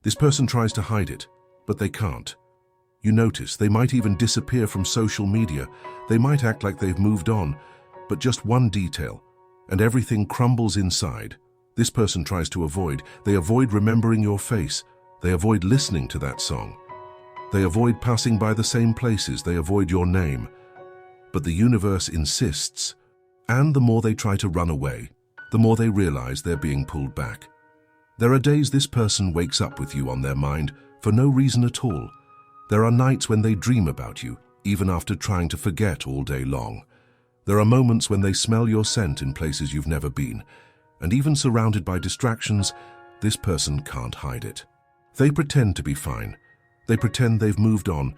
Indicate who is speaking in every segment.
Speaker 1: This person tries to hide it, but they can't. You notice they might even disappear from social media. They might act like they've moved on, but just one detail, and everything crumbles inside. This person tries to avoid. They avoid remembering your face. They avoid listening to that song. They avoid passing by the same places. They avoid your name. But the universe insists, and the more they try to run away, the more they realize they're being pulled back. There are days this person wakes up with you on their mind for no reason at all. There are nights when they dream about you, even after trying to forget all day long. There are moments when they smell your scent in places you've never been, and even surrounded by distractions, this person can't hide it. They pretend to be fine. They pretend they've moved on,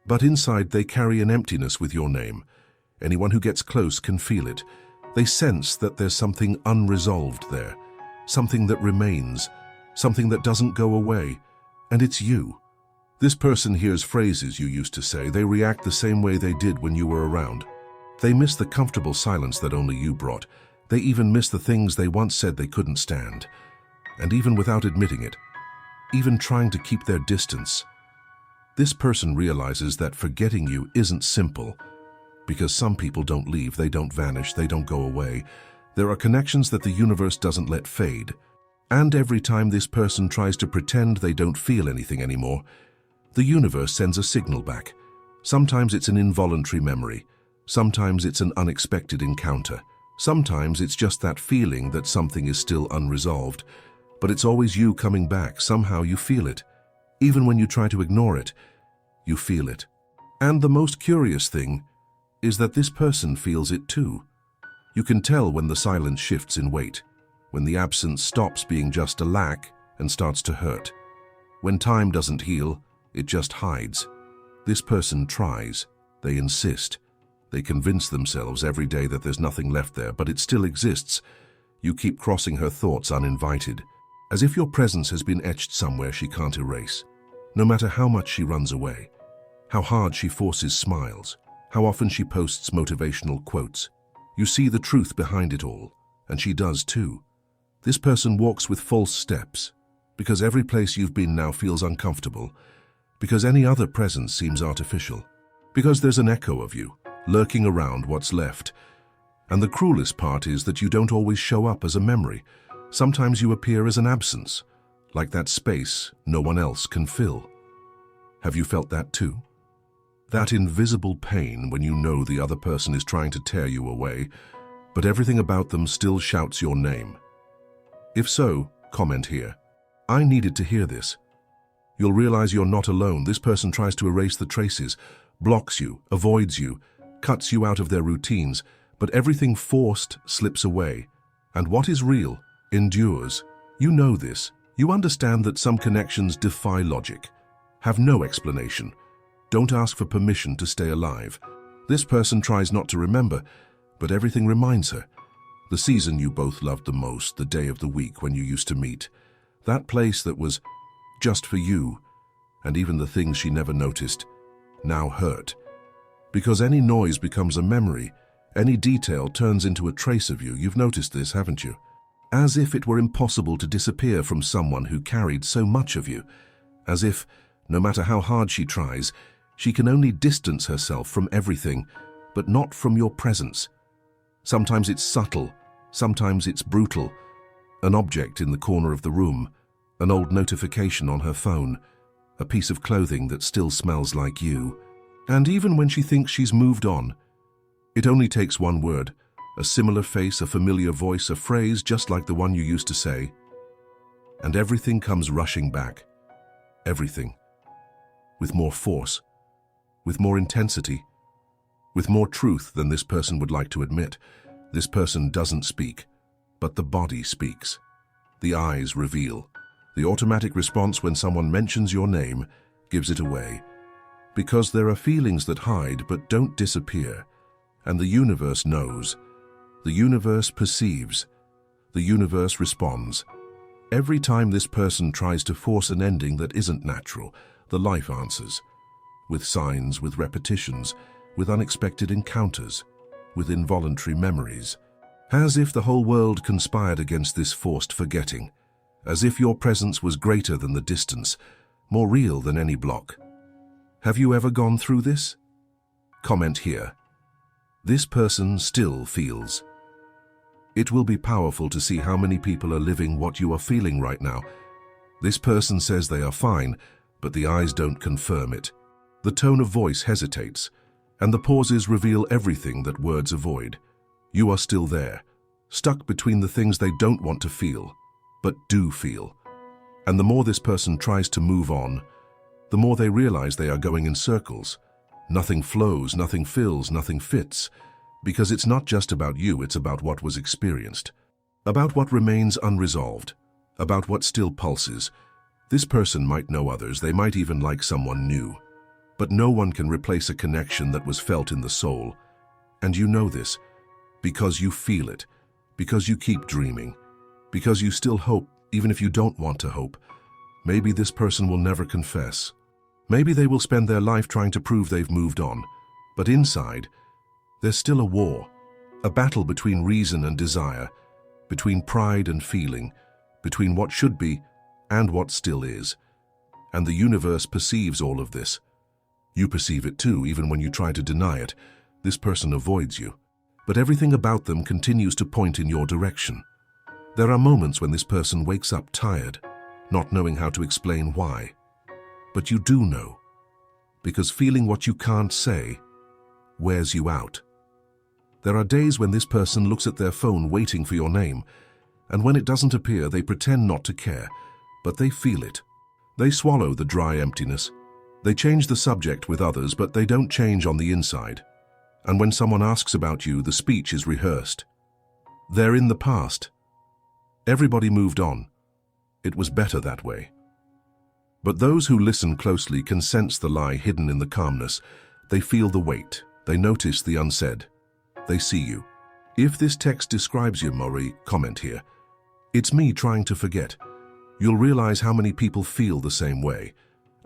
Speaker 1: but inside they carry an emptiness with your name. Anyone who gets close can feel it. They sense that there's something unresolved there, something that remains, something that doesn't go away, and it's you. This person hears phrases you used to say. They react the same way they did when you were around. They miss the comfortable silence that only you brought. They even miss the things they once said they couldn't stand. And even without admitting it, even trying to keep their distance, this person realizes that forgetting you isn't simple, because some people don't leave, they don't vanish, they don't go away. There are connections that the universe doesn't let fade. And every time this person tries to pretend they don't feel anything anymore, the universe sends a signal back. Sometimes it's an involuntary memory. Sometimes it's an unexpected encounter. Sometimes it's just that feeling that something is still unresolved. But it's always you coming back. Somehow you feel it. Even when you try to ignore it, you feel it. And the most curious thing is that this person feels it too. You can tell when the silence shifts in weight, when the absence stops being just a lack and starts to hurt. When time doesn't heal, it just hides. This person tries. They insist. They convince themselves every day that there's nothing left there, but it still exists. You keep crossing her thoughts uninvited, as if your presence has been etched somewhere she can't erase. No matter how much she runs away, how hard she forces smiles, how often she posts motivational quotes, you see the truth behind it all, and she does too. This person walks with false steps, because every place you've been now feels uncomfortable, because any other presence seems artificial, because there's an echo of you, lurking around what's left. And the cruelest part is that you don't always show up as a memory. Sometimes you appear as an absence, like that space no one else can fill. Have you felt that too? That invisible pain when you know the other person is trying to tear you away, but everything about them still shouts your name. If so, comment here. I needed to hear this. You'll realize you're not alone. This person tries to erase the traces, blocks you, avoids you, cuts you out of their routines, but everything forced slips away. And what is real endures. You know this. You understand that some connections defy logic, have no explanation, don't ask for permission to stay alive. This person tries not to remember, but everything reminds her. The season you both loved the most, the day of the week when you used to meet, that place that was just for you, and even the things she never noticed now hurt. Because any noise becomes a memory, any detail turns into a trace of you. You've noticed this, haven't you? As if it were impossible to disappear from someone who carried so much of you. As if, no matter how hard she tries, she can only distance herself from everything, but not from your presence. Sometimes it's subtle, sometimes it's brutal. An object in the corner of the room, an old notification on her phone, a piece of clothing that still smells like you. And even when she thinks she's moved on, it only takes one word, a similar face, a familiar voice, a phrase just like the one you used to say, and everything comes rushing back. Everything. With more force, with more intensity, with more truth than this person would like to admit. This person doesn't speak, but the body speaks. The eyes reveal. The automatic response when someone mentions your name gives it away. Because there are feelings that hide but don't disappear, and the universe knows. The universe perceives. The universe responds. Every time this person tries to force an ending that isn't natural, the life answers. With signs, with repetitions, with unexpected encounters, with involuntary memories. As if the whole world conspired against this forced forgetting. as if your presence was greater than the distance, more real than any block. Have you ever gone through this? Comment here. This person still feels. It will be powerful to see how many people are living what you are feeling right now. This person says they are fine, but the eyes don't confirm it. The tone of voice hesitates, and the pauses reveal everything that words avoid. You are still there, stuck between the things they don't want to feel, but do feel. And the more this person tries to move on, the more they realize they are going in circles. Nothing flows, nothing fills, nothing fits, because it's not just about you, it's about what was experienced, about what remains unresolved, about what still pulses. This person might know others, they might even like someone new, but no one can replace a connection that was felt in the soul. And you know this, because you feel it, because you keep dreaming, because you still hope, even if you don't want to hope. Maybe this person will never confess. Maybe they will spend their life trying to prove they've moved on. But inside, there's still a war, a battle between reason and desire, between pride and feeling, between what should be and what still is. And the universe perceives all of this. You perceive it too, even when you try to deny it. This person avoids you, but everything about them continues to point in your direction. There are moments when this person wakes up tired, not knowing how to explain why. But you do know, because feeling what you can't say wears you out. There are days when this person looks at their phone waiting for your name, and when it doesn't appear, they pretend not to care, but they feel it. They swallow the dry emptiness. They change the subject with others, but they don't change on the inside. And when someone asks about you, the speech is rehearsed. They're in the past. Everybody moved on. It was better that way. But those who listen closely can sense the lie hidden in the calmness. They feel the weight. They notice the unsaid. They see you. If this text describes you, Maury, comment here. It's me trying to forget. You'll realize how many people feel the same way.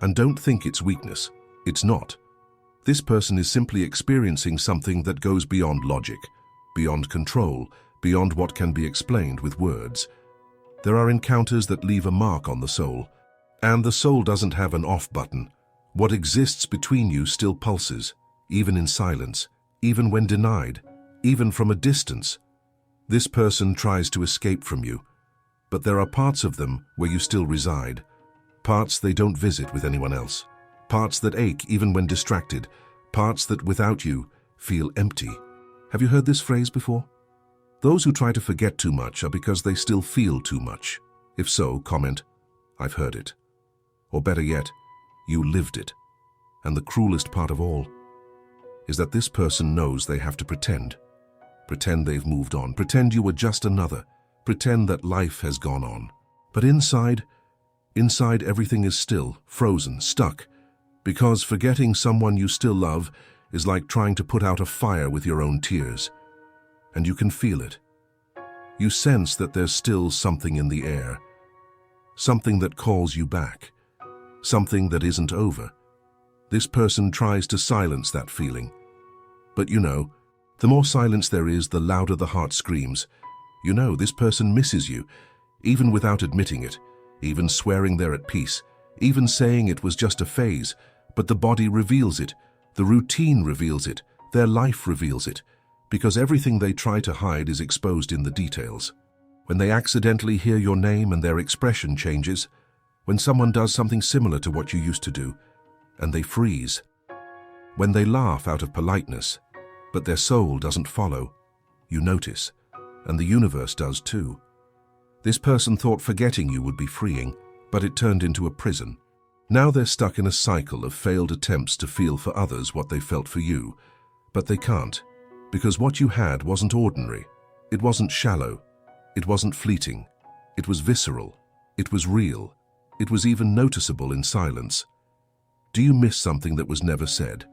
Speaker 1: And don't think it's weakness. It's not. This person is simply experiencing something that goes beyond logic, beyond control, beyond what can be explained with words. There are encounters that leave a mark on the soul, and the soul doesn't have an off button. What exists between you still pulses, even in silence, even when denied, even from a distance. This person tries to escape from you, but there are parts of them where you still reside. Parts they don't visit with anyone else. Parts that ache even when distracted. Parts that without you feel empty. Have you heard this phrase before? Those who try to forget too much are because they still feel too much. If so, comment, I've heard it. Or better yet, you lived it. And the cruelest part of all is that this person knows they have to pretend. Pretend they've moved on. Pretend you were just another. Pretend that life has gone on. But inside everything is still, frozen, stuck, because forgetting someone you still love is like trying to put out a fire with your own tears. And you can feel it. You sense that there's still something in the air, something that calls you back, something that isn't over. This person tries to silence that feeling. But you know, the more silence there is, the louder the heart screams. You know, this person misses you, even without admitting it. Even swearing they're at peace, even saying it was just a phase, but the body reveals it, the routine reveals it, their life reveals it, because everything they try to hide is exposed in the details. When they accidentally hear your name and their expression changes, when someone does something similar to what you used to do, and they freeze. When they laugh out of politeness, but their soul doesn't follow, you notice, and the universe does too. This person thought forgetting you would be freeing, but it turned into a prison. Now they're stuck in a cycle of failed attempts to feel for others what they felt for you, but they can't, because what you had wasn't ordinary. It wasn't shallow. It wasn't fleeting. It was visceral. It was real. It was even noticeable in silence. Do you miss something that was never said?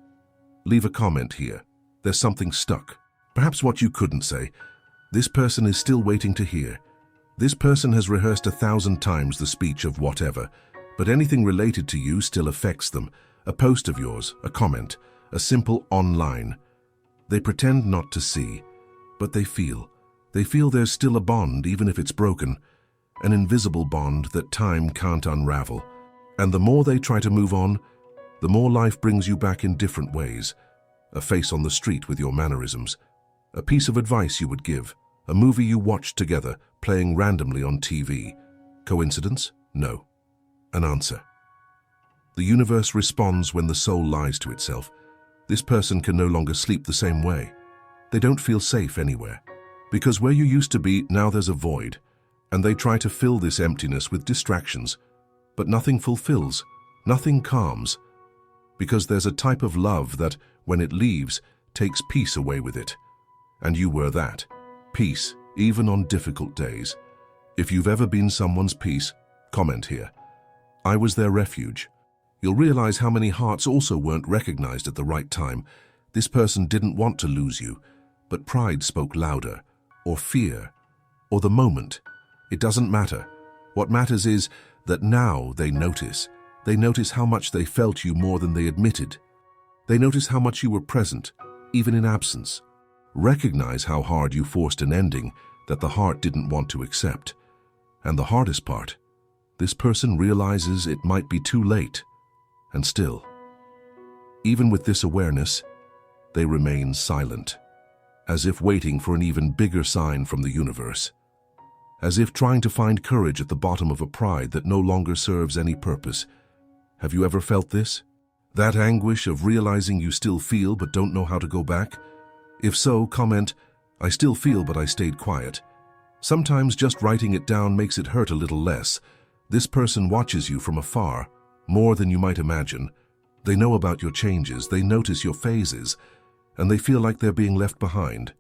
Speaker 1: Leave a comment here. There's something stuck. Perhaps what you couldn't say. This person is still waiting to hear. This person has rehearsed 1,000 times the speech of whatever, but anything related to you still affects them. A post of yours, a comment, a simple online. They pretend not to see, but they feel. They feel there's still a bond, even if it's broken. an invisible bond that time can't unravel. And the more they try to move on, the more life brings you back in different ways. A face on the street with your mannerisms, a piece of advice you would give, a movie you watched together, playing randomly on TV. Coincidence? No. An answer. The universe responds when the soul lies to itself. This person can no longer sleep the same way. They don't feel safe anywhere. Because where you used to be, now there's a void. And they try to fill this emptiness with distractions. But nothing fulfills, nothing calms. Because there's a type of love that, when it leaves, takes peace away with it. And you were that. Peace, even on difficult days. If you've ever been someone's peace, comment here. I was their refuge. You'll realize how many hearts also weren't recognized at the right time. This person didn't want to lose you, but pride spoke louder, or fear, or the moment. It doesn't matter. What matters is that now they notice. They notice how much they felt you more than they admitted. They notice how much you were present, even in absence. Recognize how hard you forced an ending that the heart didn't want to accept. And the hardest part, this person realizes it might be too late. And still, even with this awareness, they remain silent, as if waiting for an even bigger sign from the universe, as if trying to find courage at the bottom of a pride that no longer serves any purpose. Have you ever felt this? That anguish of realizing you still feel but don't know how to go back? If so, comment, I still feel but I stayed quiet. Sometimes just writing it down makes it hurt a little less. This person watches you from afar, more than you might imagine. They know about your changes, they notice your phases, and they feel like they're being left behind.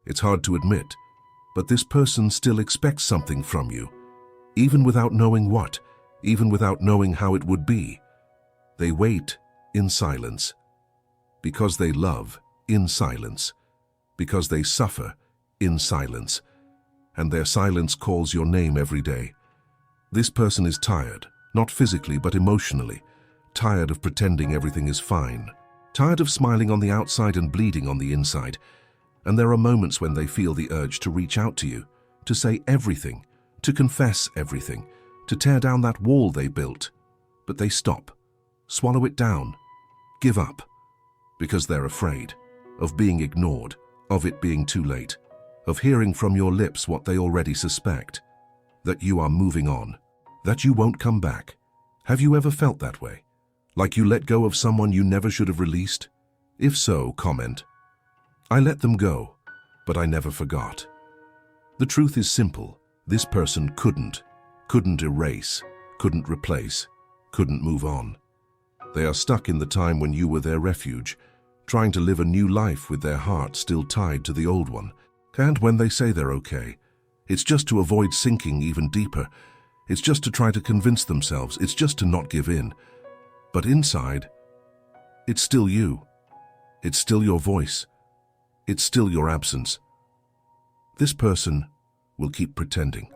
Speaker 1: It's hard to admit, but this person still expects something from you, even without knowing what, even without knowing how it would be. They wait in silence, because they love in silence, because they suffer in silence, and their silence calls your name every day. This person is tired, not physically but emotionally, tired of pretending everything is fine, tired of smiling on the outside and bleeding on the inside. And there are moments when they feel the urge to reach out to you, to say everything, to confess everything, to tear down that wall they built. But they stop, swallow it down, give up, because they're afraid of being ignored, of it being too late, of hearing from your lips what they already suspect, that you are moving on, that you won't come back. Have you ever felt that way? Like you let go of someone you never should have released? If so, comment, I let them go, but I never forgot. The truth is simple. This person couldn't erase, couldn't replace, couldn't move on. They are stuck in the time when you were their refuge, trying to live a new life with their heart still tied to the old one. And when they say they're okay, it's just to avoid sinking even deeper. It's just to try to convince themselves. It's just to not give in. But inside, it's still you. It's still your voice. It's still your absence. This person will keep pretending.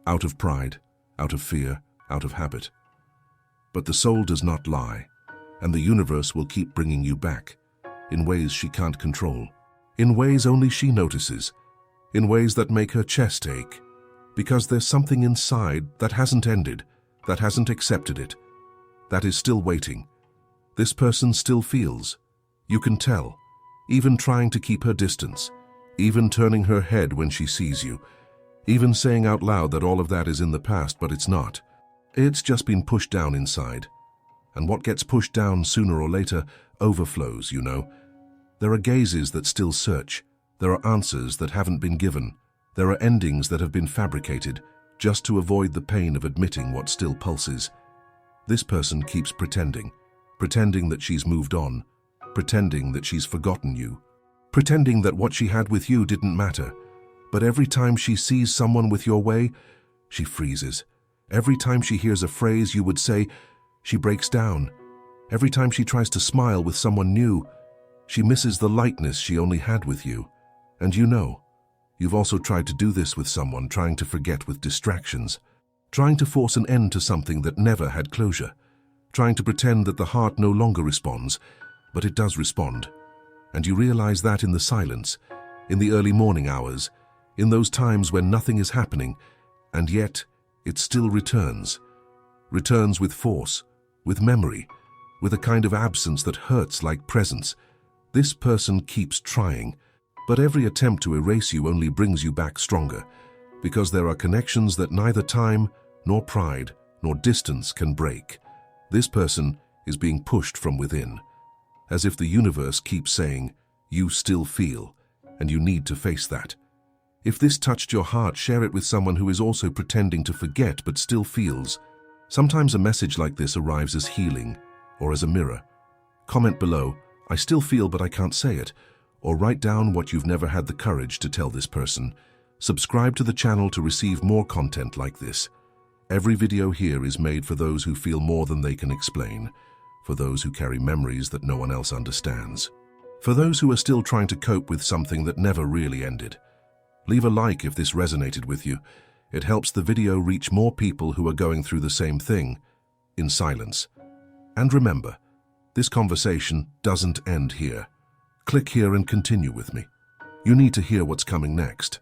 Speaker 1: Out of pride, out of fear, out of habit. But the soul does not lie, and the universe will keep bringing you back, in ways she can't control, in ways only she notices, in ways that make her chest ache, because there's something inside that hasn't ended, that hasn't accepted it, that is still waiting. This person still feels. You can tell, even trying to keep her distance, even turning her head when she sees you, even saying out loud that all of that is in the past, but it's not. It's just been pushed down inside. And what gets pushed down sooner or later overflows, you know. There are gazes that still search. There are answers that haven't been given. There are endings that have been fabricated just to avoid the pain of admitting what still pulses. This person keeps pretending that she's moved on, pretending that she's forgotten you, pretending that what she had with you didn't matter. But every time she sees someone with your way, she freezes. Every time she hears a phrase you would say, she breaks down. Every time she tries to smile with someone new, she misses the lightness she only had with you. And you know, you've also tried to do this with someone, trying to forget with distractions, trying to force an end to something that never had closure, trying to pretend that the heart no longer responds, but it does respond. And you realize that in the silence, in the early morning hours, in those times when nothing is happening, And yet, it still returns. Returns with force, with memory, with a kind of absence that hurts like presence. This person keeps trying, but every attempt to erase you only brings you back stronger, because there are connections that neither time, nor pride, nor distance can break. This person is being pushed from within, as if the universe keeps saying, you still feel, and you need to face that. If this touched your heart, share it with someone who is also pretending to forget but still feels. Sometimes a message like this arrives as healing, or as a mirror. Comment below, I still feel but I can't say it, or write down what you've never had the courage to tell this person. Subscribe to the channel to receive more content like this. Every video here is made for those who feel more than they can explain, for those who carry memories that no one else understands, for those who are still trying to cope with something that never really ended. Leave a like if this resonated with you. It helps the video reach more people who are going through the same thing, in silence. And remember, this conversation doesn't end here. Click here and continue with me. You need to hear what's coming next.